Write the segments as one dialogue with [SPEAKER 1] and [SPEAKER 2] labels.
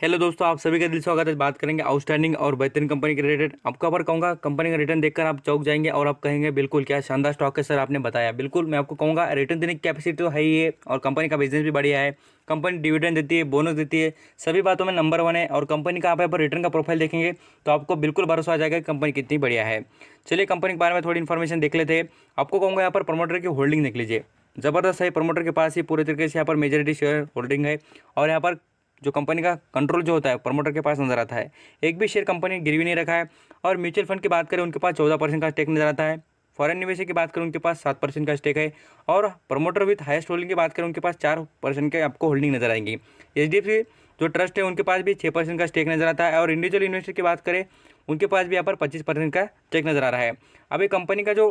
[SPEAKER 1] Hello दोस्तों, आप सभी का दिल स्वागत है। बात करेंगे आउटस्टैंडिंग और बेहतरीन कंपनी के रिलेटेड। आपको यहाँ पर कहूँगा कंपनी का रिटर्न देखकर आप चौंक जाएंगे और आप कहेंगे बिल्कुल क्या शानदार स्टॉक है सर, आपने बताया। बिल्कुल मैं आपको कहूँगा रिटर्न देने की कैपेसिटी तो है ही है और कंपनी का बिजनेस भी बढ़िया है। कंपनी डिविडेंड देती है, बोनस देती है, सभी बातों में नंबर वन है। और कंपनी का आप यहाँ पर रिटर्न का प्रोफाइल देखेंगे तो आपको बिल्कुल भरोसा आ जाएगा कि कंपनी कितनी बढ़िया है। चलिए कंपनी के बारे में थोड़ी इन्फॉर्मेशन देख लेते हैं। आपको कहूँगा यहाँ पर प्रमोटर की होल्डिंग देख लीजिए, ज़बरदस्त है। प्रमोटर के पास ही पूरे तरीके से यहाँ पर मेजॉरिटी शेयर होल्डिंग है और यहाँ पर जो कंपनी का कंट्रोल जो होता है प्रमोटर के पास नजर आता है। एक भी शेयर कंपनी ने गिरवी नहीं रखा है। और म्यूचुअल फंड की बात करें उनके पास 14% का स्टेक नजर आता है। फॉरेन निवेशक की बात करें उनके पास 7% का स्टेक है। और प्रमोटर विथ हाईएस्ट होल्डिंग की बात करें उनके पास 4% के आपको होल्डिंग नजर आएंगी। एचडीएफसी जो ट्रस्ट है उनके पास भी 6% का स्टेक नजर आता है। और इंडिविजुअल इन्वेस्टर की बात करें उनके पास भी यहाँ पर 25% का स्टेक नजर आ रहा है। अब ये कंपनी का जो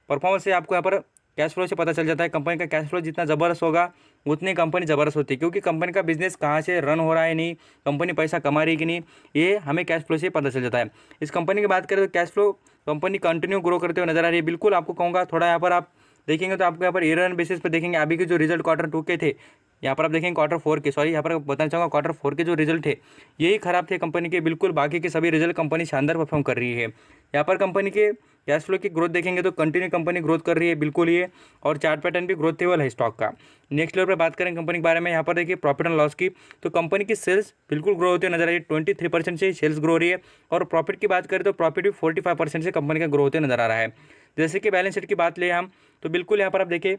[SPEAKER 1] परफॉर्मेंस है आपको यहाँ पर कैश फ्लो से पता चल जाता है। कंपनी का कैश फ्लो जितना ज़बरदस्त होगा उतनी कंपनी ज़बरदस्त होती है, क्योंकि कंपनी का बिजनेस कहाँ से रन हो रहा है, नहीं कंपनी पैसा कमा रही कि नहीं, ये हमें कैश फ्लो से पता चल जाता है। इस कंपनी की बात करें तो cash flow company continue grow करते हुए नजर आ रही है। बिल्कुल आपको कहूँगा थोड़ा यहाँ पर आप देखेंगे तो आपको यहाँ पर ईयर एंड बेसिस पर देखेंगे अभी के जो रिजल्ट क्वार्टर 2 के थे, यहाँ पर आप देखेंगे क्वार्टर 4 के, सॉरी यहाँ पर बताना चाहूँगा क्वार्टर 4 के जो रिजल्ट थे यही खराब थे कंपनी के। बिल्कुल बाकी के सभी रिजल्ट कंपनी शानदार परफॉर्म कर रही है। यहाँ पर कंपनी के कैश फ्लो की ग्रोथ देखेंगे तो कंटिन्यू कंपनी ग्रोथ कर रही है बिल्कुल ये। और चार्ट पैटर्न भी ग्रोथ लेवल है स्टॉक का। नेक्स्ट लेवल पर बात करें कंपनी के बारे में, यहाँ पर देखिए प्रॉफिट एंड लॉस की, तो कंपनी की सेल्स बिल्कुल ग्रो होते नजर आ रही है। 23% से सेल्स ग्रो हो रही है। और प्रॉफिट की बात करें तो प्रॉफिट भी 45% से कंपनी का ग्रो होते नजर आ रहा है। जैसे कि बैलेंस शीट की बात ले हम तो बिल्कुल यहाँ पर आप देखिए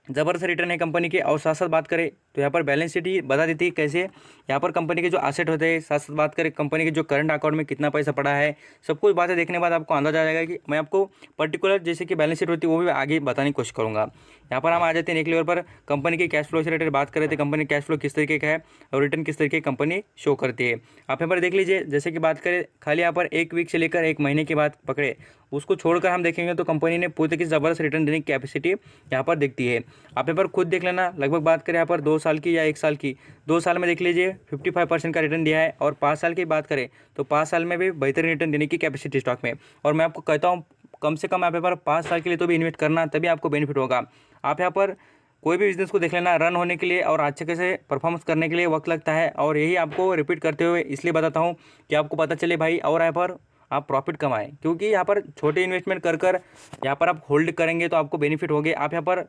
[SPEAKER 1] ज़बरदस्त रिटर्न है कंपनी के। और साथ साथ बात करें तो यहाँ पर बैलेंस शीट ही बता देती है कैसे यहाँ पर कंपनी के जो एसेट होते हैं, साथ साथ बात करें कंपनी के जो करंट अकाउंट में कितना पैसा पड़ा है, सब कुछ बातें देखने के बाद आपको अंदाजा आ जाएगा कि मैं आपको पर्टिकुलर जैसे कि बैलेंस शीट होती है वो भी आगे बताने की कोशिश करूँगा। यहाँ पर हम आ जाते हैं एक लेवल पर कंपनी के कैश फ्लो से रिलेटेड बात करें तो कंपनी कैश फ्लो किस तरीके का है और रिटर्न किस तरीके की कंपनी शो करती है। आप यहाँ पर देख लीजिए, जैसे कि बात करें खाली यहाँ पर 1 वीक से लेकर 1 महीने की बात पकड़े, उसको छोड़कर हम देखेंगे तो कंपनी ने पूरी तरीके से ज़बरदस्त रिटर्न देने की कैपेसिटी यहाँ पर दिखती है। आप यहाँ पर खुद देख लेना, लगभग बात करें यहाँ पर 2 साल की या 1 साल की, 2 साल में देख लीजिए 55% का रिटर्न दिया है। और 5 साल की बात करें तो 5 साल में भी बेहतरीन रिटर्न देने की कैपेसिटी स्टॉक में। और मैं आपको कहता हूँ कम से कम आप यहाँ पर 5 साल के लिए तो भी इन्वेस्ट करना, तभी आपको बेनिफिट होगा। आप यहाँ पर कोई भी बिजनेस को देख लेना, रन होने के लिए और अच्छे से परफॉर्मेंस करने के लिए वक्त लगता है। और यही आपको रिपीट करते हुए इसलिए बताता हूँ कि आपको पता चले भाई और यहाँ पर आप प्रॉफिट कमाएं, क्योंकि यहाँ पर छोटे इन्वेस्टमेंट कर कर यहाँ पर आप होल्ड करेंगे तो आपको बेनिफिट होगे। आप यहाँ पर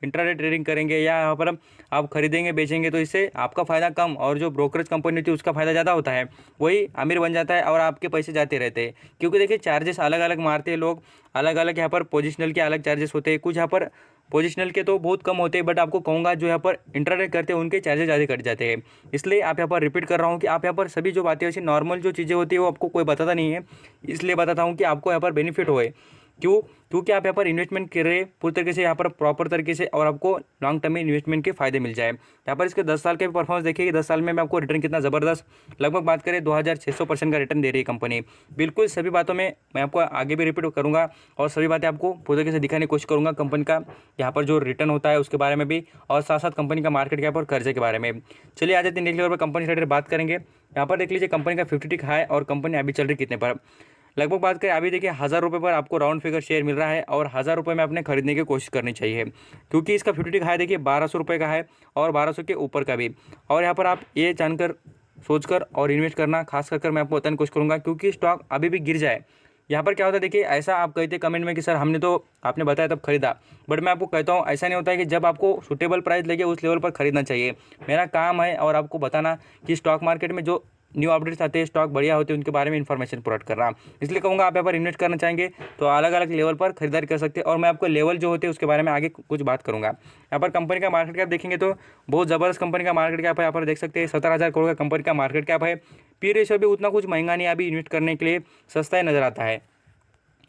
[SPEAKER 1] इंट्राडे ट्रेडिंग करेंगे या यहाँ पर आप खरीदेंगे बेचेंगे तो इससे आपका फ़ायदा कम और जो ब्रोकरेज कंपनी होती है उसका फ़ायदा ज़्यादा होता है, वही अमीर बन जाता है और आपके पैसे जाते रहते हैं। क्योंकि देखिए चार्जेस अलग अलग मारते हैं लोग, अलग अलग यहाँ पर पोजिशनल के अलग चार्जेस होते हैं, कुछ यहाँ पर पोजिशनल के तो बहुत कम होते हैं। बट आपको कहूँगा जो यहाँ पर इंट्राडे करते हैं उनके चार्जेस ज़्यादा कट जाते हैं। इसलिए आप यहाँ पर रिपीट कर रहा हूँ कि आप यहाँ पर सभी जो बातें ऐसी नॉर्मल जो चीज़ें होती है वो आपको कोई बताता नहीं है, इसलिए बताता हूँ कि आपको यहाँ पर बेनिफिट होए। क्यों? क्योंकि आप यहाँ पर इन्वेस्टमेंट कर रहे हैं पूरी तरीके से यहाँ पर प्रॉपर तरीके से और आपको लॉन्ग टर्म में इन्वेस्टमेंट के फायदे मिल जाए। यहाँ पर इसके 10 साल के परफॉर्मेंस देखिए कि 10 साल में आपको रिटर्न कितना ज़बरदस्त, लगभग बात करें 2600% का रिटर्न दे रही है कंपनी। बिल्कुल सभी बातों में मैं आपको आगे भी रिपीट करूँगा और सभी बातें आपको पूरी तरीके से दिखाने की कोशिश करूँगा। कंपनी का यहाँ पर जो रिटर्न होता है उसके बारे में भी और साथ साथ कंपनी का मार्केट कैप और कर्जे के बारे में। चलिए आ जाते हैं नेक्स्ट लेवल पर कंपनी से रिलेटेड बात करेंगे। यहाँ पर देख लीजिए कंपनी का 50 टिक हाई और कंपनी अभी चल रही कितने पर, लगभग बात करें अभी देखिए 1000 रुपये पर आपको राउंड फिगर शेयर मिल रहा है और 1000 रुपये में आपने खरीदने की कोशिश करनी चाहिए, क्योंकि इसका 50 टिक हाई देखिए 1200 रुपये का है और 1200 के ऊपर का भी। और यहाँ पर आप ये जानकर सोचकर और इन्वेस्ट करना, खास कर मैं आपको बताने की कोशिश करूँगा, क्योंकि स्टॉक अभी भी गिर जाए। यहाँ पर क्या होता है देखिए, ऐसा आप कहते कमेंट में कि सर हमने तो आपने बताया तब खरीदा, बट मैं आपको कहता हूँ ऐसा नहीं होता है कि जब आपको सूटेबल प्राइस लगे उस लेवल पर खरीदना चाहिए। मेरा काम है और आपको बताना कि स्टॉक मार्केट में जो न्यू अपडेट्स आते हैं, स्टॉक बढ़िया होते हैं, उनके बारे में इन्फॉर्मेशन प्रोवाइड कर रहा हूँ। इसलिए कहूँगा आप यहाँ पर इन्वेस्ट करना चाहेंगे तो अलग अलग लेवल पर खरीदारी कर सकते हैं और मैं आपको लेवल जो होते हैं उसके बारे में आगे कुछ बात करूँगा। यहाँ पर कंपनी का मार्केट कैप देखेंगे तो बहुत ज़बरदस्त कंपनी का मार्केट कैप है। यहाँ पर देख सकते हैं 17,000 करोड़ का कंपनी का मार्केट कैप है। पी रेशियो भी उतना कुछ महंगा नहीं, अभी इन्वेस्ट करने के लिए सस्ता ही नज़र आता है।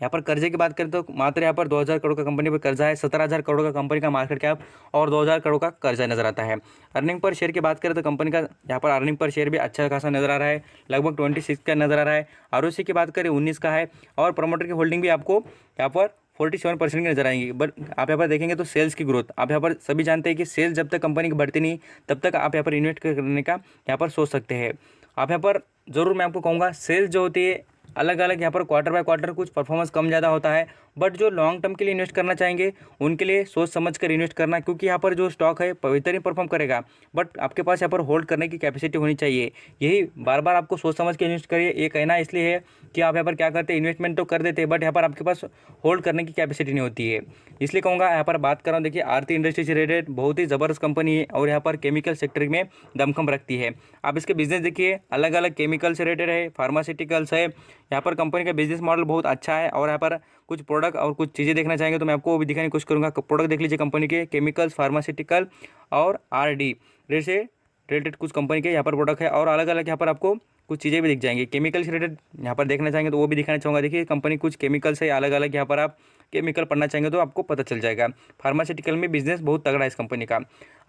[SPEAKER 1] यहाँ पर कर्जे की बात करें तो मात्र यहाँ पर 2000 करोड़ का कंपनी पर कर्जा है, 17,000 करोड़ का कंपनी का मार्केट कैप और 2000 करोड़ का कर्जा नजर आता है। अर्निंग पर शेयर की बात करें तो कंपनी का यहाँ पर अर्निंग पर शेयर भी अच्छा खासा नजर आ रहा है, लगभग 26 का नजर आ रहा है। आरओसी की बात करें 19 का है और प्रमोटर की होल्डिंग भी आपको यहाँ पर 47% की नजर आएंगी। बट आप यहाँ पर देखेंगे तो सेल्स की ग्रोथ, आप यहाँ पर सभी जानते हैं कि सेल्स जब तक कंपनी की बढ़ती नहीं तब तक आप यहाँ पर इन्वेस्ट करने का यहाँ पर सोच सकते हैं। आप यहाँ पर ज़रूर मैं आपको कहूँगा सेल्स जो होती है अलग अलग यहाँ पर क्वार्टर बाय क्वार्टर कुछ परफॉर्मेंस कम ज़्यादा होता है, बट जो लॉन्ग टर्म के लिए इन्वेस्ट करना चाहेंगे उनके लिए सोच समझ कर इन्वेस्ट करना, क्योंकि यहाँ पर जो स्टॉक है बेहतरीन परफॉर्म करेगा, बट आपके पास यहाँ पर होल्ड करने की कैपेसिटी होनी चाहिए। यही बार बार आपको सोच समझ के इन्वेस्ट करिए, ये कहना इसलिए है कि आप यहाँ पर क्या करते हैं, इन्वेस्टमेंट तो कर देते हैं बट यहाँ पर आपके पास होल्ड करने की कैपेसिटी नहीं होती है। इसलिए कहूँगा यहाँ पर बात कर रहा हूँ, देखिए आरती इंडस्ट्री से रिलेटेड बहुत ही ज़बरदस्त कंपनी है और यहाँ पर केमिकल सेक्टर में दमखम रखती है। आप इसके बिजनेस देखिए, अलग अलग केमिकल से रिलेटेड है, फार्मास्यूटिकल्स है, यहाँ पर कंपनी का बिजनेस मॉडल बहुत अच्छा है। और यहाँ पर कुछ प्रोडक्ट और कुछ चीज़ें देखना चाहेंगे तो मैं आपको वो भी दिखाने की कोशिश करूँगा। प्रोडक्ट देख लीजिए कंपनी के, केमिकल्स, फार्मास्यूटिकल और आरडी से रिलेटेड कुछ कंपनी के यहाँ पर प्रोडक्ट है, और अलग अलग यहाँ पर आपको कुछ चीज़ें भी दिख जाएंगी केमिकल से रिलेटेड। यहाँ पर देखना चाहेंगे तो वो भी दिखाना चाहूँगा। देखिए कंपनी कुछ केमिकल्स है अलग अलग, यहाँ पर आप केमिकल पढ़ना चाहेंगे तो आपको पता चल जाएगा। फार्मास्यूटिकल में बिजनेस बहुत तगड़ा है इस कंपनी का।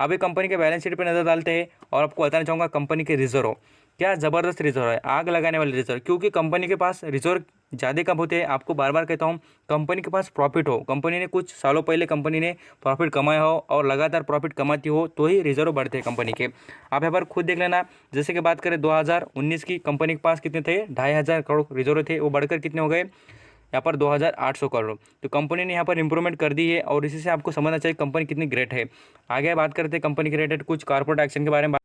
[SPEAKER 1] अब ये कंपनी के बैलेंस शीट पर नज़र डालते हैं और आपको बताना चाहूँगा कंपनी के रिजर्व, क्या ज़बरदस्त रिजर्व है, आग लगाने वाले रिजर्व। क्योंकि कंपनी के पास रिजर्व ज़्यादा कब होते हैं, आपको बार बार कहता हूँ, कंपनी के पास प्रॉफिट हो, कंपनी ने कुछ सालों पहले कंपनी ने प्रॉफिट कमाया हो और लगातार प्रॉफिट कमाती हो तो ही रिजर्व बढ़ते हैं कंपनी के। आप यहाँ पर खुद देख लेना। जैसे कि बात करें 2019 की, कंपनी के पास कितने थे, 2500 करोड़ रिजर्व थे, वो बढ़कर कितने हो गए यहाँ पर 2800 करोड़। तो कंपनी ने यहाँ पर इंप्रूवमेंट कर दी है और इसी से आपको समझना चाहिए कंपनी कितनी ग्रेट है। आगे बात करते हैं कंपनी के रिलेटेड कुछ कॉर्पोरेट एक्शन के बारे में।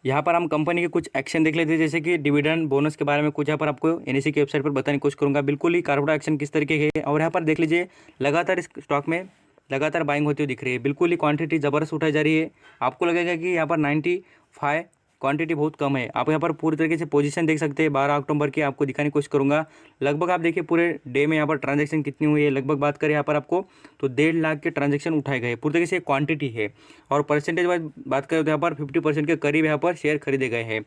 [SPEAKER 1] यहाँ पर हम कंपनी के कुछ एक्शन देख लेते हैं, जैसे कि डिविडेंड बोनस के बारे में कुछ यहाँ पर आपको एनएसई की वेबसाइट पर बताने की कोशिश करूँगा। बिल्कुल ही कॉर्पोरेट एक्शन किस तरीके के है, और यहाँ पर देख लीजिए लगातार इस स्टॉक में लगातार बाइंग होती हुई दिख रही है। बिल्कुल ही क्वांटिटी ज़बरदस्त उठाई जा रही है। आपको लगेगा कि यहाँ पर 95 क्वांटिटी बहुत कम है। आप यहाँ पर पूरी तरीके से पोजीशन देख सकते हैं। 12 अक्टूबर की आपको दिखाने की कोशिश करूँगा। लगभग आप देखिए पूरे डे में यहाँ पर ट्रांजैक्शन कितनी हुई है, लगभग बात करें यहाँ पर आपको तो 1.5 लाख के ट्रांजैक्शन उठाए गए। पूरी तरीके से क्वांटिटी है। और परसेंटेज वाइज बात करें तो यहाँ पर 50% के करीब यहाँ पर शेयर खरीदे गए हैं।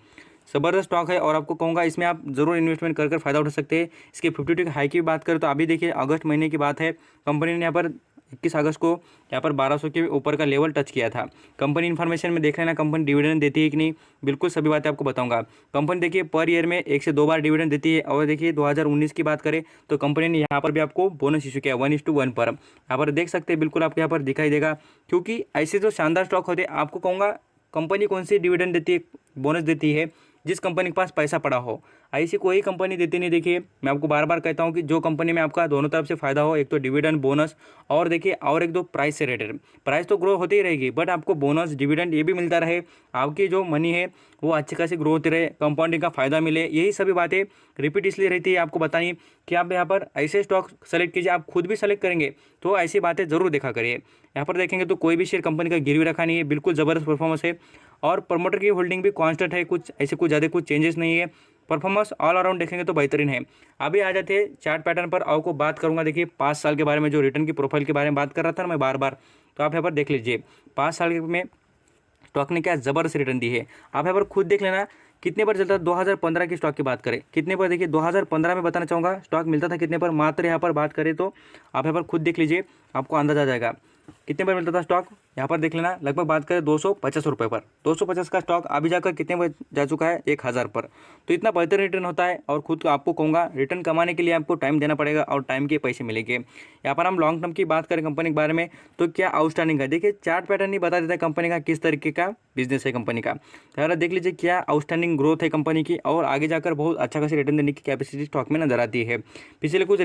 [SPEAKER 1] ज़बरदस्त स्टॉक है और आपको कहूँगा इसमें आप जरूर इन्वेस्टमेंट कर फ़ायदा उठा सकते हैं। इसके 52 हाई की बात करें तो अभी देखिए अगस्त महीने की बात है, कंपनी ने यहाँ पर 21 अगस्त को यहाँ पर 1200 के ऊपर का लेवल टच किया था। कंपनी इन्फॉर्मेशन में देख लेना कंपनी डिविडेंड देती है कि नहीं, बिल्कुल सभी बातें आपको बताऊंगा। कंपनी देखिए पर ईयर में 1 से 2 बार डिविडेंड देती है। और देखिए 2019 की बात करें तो कंपनी ने यहाँ पर भी आपको बोनस इशू किया 1:1 पर। यहाँ पर देख सकते हैं, बिल्कुल आपको यहाँ पर दिखाई देगा। क्योंकि ऐसे जो शानदार स्टॉक होते हैं, आपको कहूँगा कंपनी कौन सी डिविडेंड देती है, बोनस देती है, जिस कंपनी के पास पैसा पड़ा हो। ऐसी कोई कंपनी देती नहीं। देखिए मैं आपको बार बार कहता हूँ कि जो कंपनी में आपका दोनों तरफ से फायदा हो, एक तो डिविडेंड बोनस और देखिए और एक दो प्राइस से रिलेटेड। प्राइस तो ग्रो होती ही रहेगी बट आपको बोनस डिविडेंड ये भी मिलता रहे, आपकी जो मनी है वो अच्छी खासी ग्रो होती रहे, कंपाउंडिंग का फायदा मिले। यही सभी बातें रिपीट इसलिए रहती है आपको बतानी कि आप यहाँ पर ऐसे स्टॉक सेलेक्ट कीजिए। आप खुद भी सेलेक्ट करेंगे तो ऐसी बातें जरूर देखा करिए। यहाँ पर देखेंगे तो कोई भी शेयर कंपनी का गिरवी रखा नहीं है, बिल्कुल ज़बरदस्त परफॉर्मेंस है। और प्रमोटर की होल्डिंग भी कांस्टेंट है, कुछ ऐसे कुछ ज़्यादा कुछ चेंजेस नहीं है। परफॉर्मेंस ऑल अराउंड देखेंगे तो बेहतरीन है। अभी आ जाते हैं चार्ट पैटर्न पर, आपको बात करूंगा। देखिए 5 साल के बारे में, जो रिटर्न की प्रोफाइल के बारे में बात कर रहा था ना मैं बार बार, तो आप यहाँ पर देख लीजिए 5 साल में स्टॉक ने क्या ज़बरदस्त रिटर्न दी है। आप यहाँ पर खुद देख लेना कितने पर चलता है। 2015 की स्टॉक की बात करें कितने पर, देखिए 2015 में बताना चाहूँगा स्टॉक मिलता था कितने पर, मात्र यहाँ पर बात करें तो आप यहाँ पर खुद देख लीजिए, आपको अंदाजा आ जाएगा कितने पर मिलता था स्टॉक। यहाँ पर देख लेना लगभग बात करें 250 रुपये पर। 250 का स्टॉक अभी जाकर कितने पर जा चुका है, 1000 पर। तो इतना बेहतर रिटर्न होता है। और खुद आपको कहूँगा रिटर्न कमाने के लिए आपको टाइम देना पड़ेगा और टाइम के पैसे मिलेंगे। यहाँ पर हम लॉन्ग टर्म की बात करें कंपनी के बारे में तो क्या आउटस्टैंडिंग है, देखिए चार्ट पैटर्न ही बता देता है कंपनी का किस तरीके का बिजनेस है कंपनी का। तो देख लीजिए क्या आउटस्टैंडिंग ग्रोथ है कंपनी की, और आगे जाकर बहुत अच्छा खासी रिटर्न देने की कैपेसिटी स्टॉक में नजर आती है। पिछले कुछ